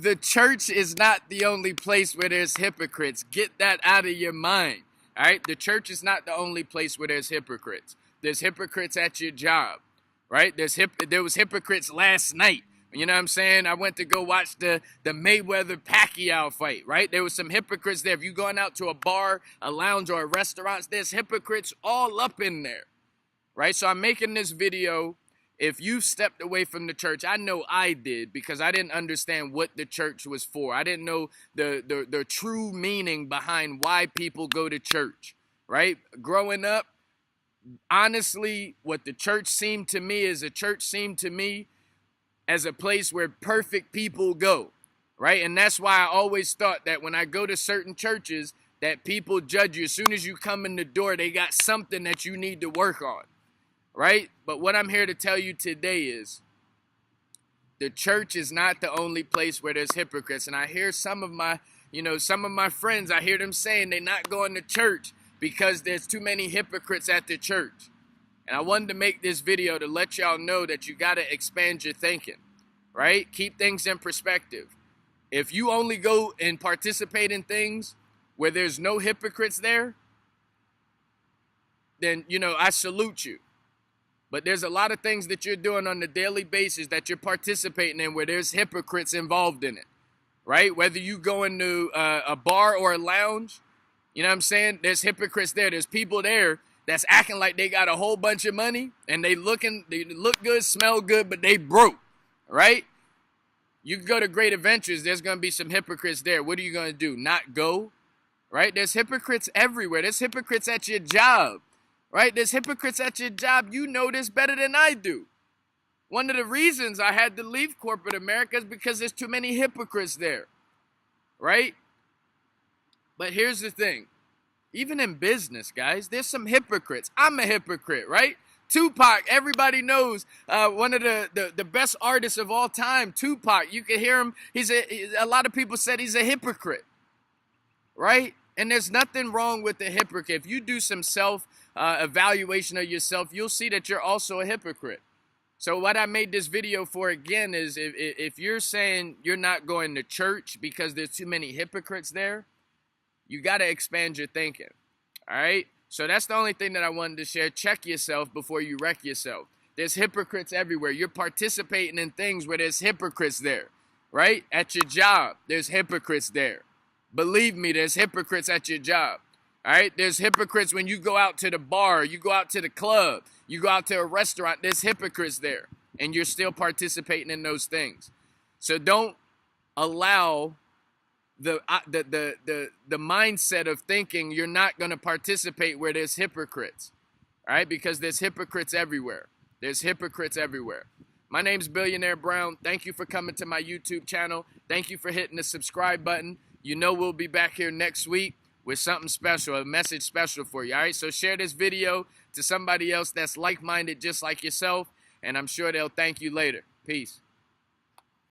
The church is not the only place where there's hypocrites. Get that out of your mind. All right? The church is not the only place where there's hypocrites. There's hypocrites at your job, right? There was hypocrites last night. You know what I'm saying? I went to go watch the Mayweather-Pacquiao fight, right? There was some hypocrites there. If you're going out to a bar, a lounge, or a restaurant, there's hypocrites all up in there, right? So I'm making this video. If you stepped away from the church, I know I did, because I didn't understand what the church was for. I didn't know the true meaning behind why people go to church, right? Growing up, honestly, what the church seemed to me as a place where perfect people go, right? And that's why I always thought that when I go to certain churches, that people judge you. As soon as you come in the door, they got something that you need to work on, right? But what I'm here to tell you today is the church is not the only place where there's hypocrites. And I hear some of my friends, I hear them saying they're not going to church because there's too many hypocrites at the church. And I wanted to make this video to let y'all know that you got to expand your thinking, right? Keep things in perspective. If you only go and participate in things where there's no hypocrites there, then, I salute you. But there's a lot of things that you're doing on a daily basis that you're participating in where there's hypocrites involved in it, right? Whether you go into a bar or a lounge, you know what I'm saying? There's hypocrites there. There's people there that's acting like they got a whole bunch of money and they look good, smell good, but they broke, right? You can go to Great Adventures, there's going to be some hypocrites there. What are you going to do? Not go, right? There's hypocrites everywhere. There's hypocrites at your job, right? There's hypocrites at your job. You know this better than I do. One of the reasons I had to leave corporate America is because there's too many hypocrites there, right? But here's the thing. Even in business, guys, there's some hypocrites. I'm a hypocrite, right? Tupac, everybody knows, one of the best artists of all time, Tupac. You can hear him. A lot of people said he's a hypocrite, right? And there's nothing wrong with the hypocrite. If you do some self-evaluation of yourself, you'll see that you're also a hypocrite. So what I made this video for, again, is if you're saying you're not going to church because there's too many hypocrites there, you got to expand your thinking, all right? So that's the only thing that I wanted to share. Check yourself before you wreck yourself. There's hypocrites everywhere. You're participating in things where there's hypocrites there, right? At your job, there's hypocrites there. Believe me, there's hypocrites at your job, all right? There's hypocrites when you go out to the bar, you go out to the club, you go out to a restaurant, there's hypocrites there, and you're still participating in those things. So don't allow the mindset of thinking you're not going to participate where there's hypocrites, all right? Because there's hypocrites everywhere. There's hypocrites everywhere. My name's Billionaire Brown. Thank you for coming to my YouTube channel. Thank you for hitting the subscribe button. You know we'll be back here next week with something special, a message special for you, all right? So share this video to somebody else that's like-minded just like yourself, and I'm sure they'll thank you later. Peace.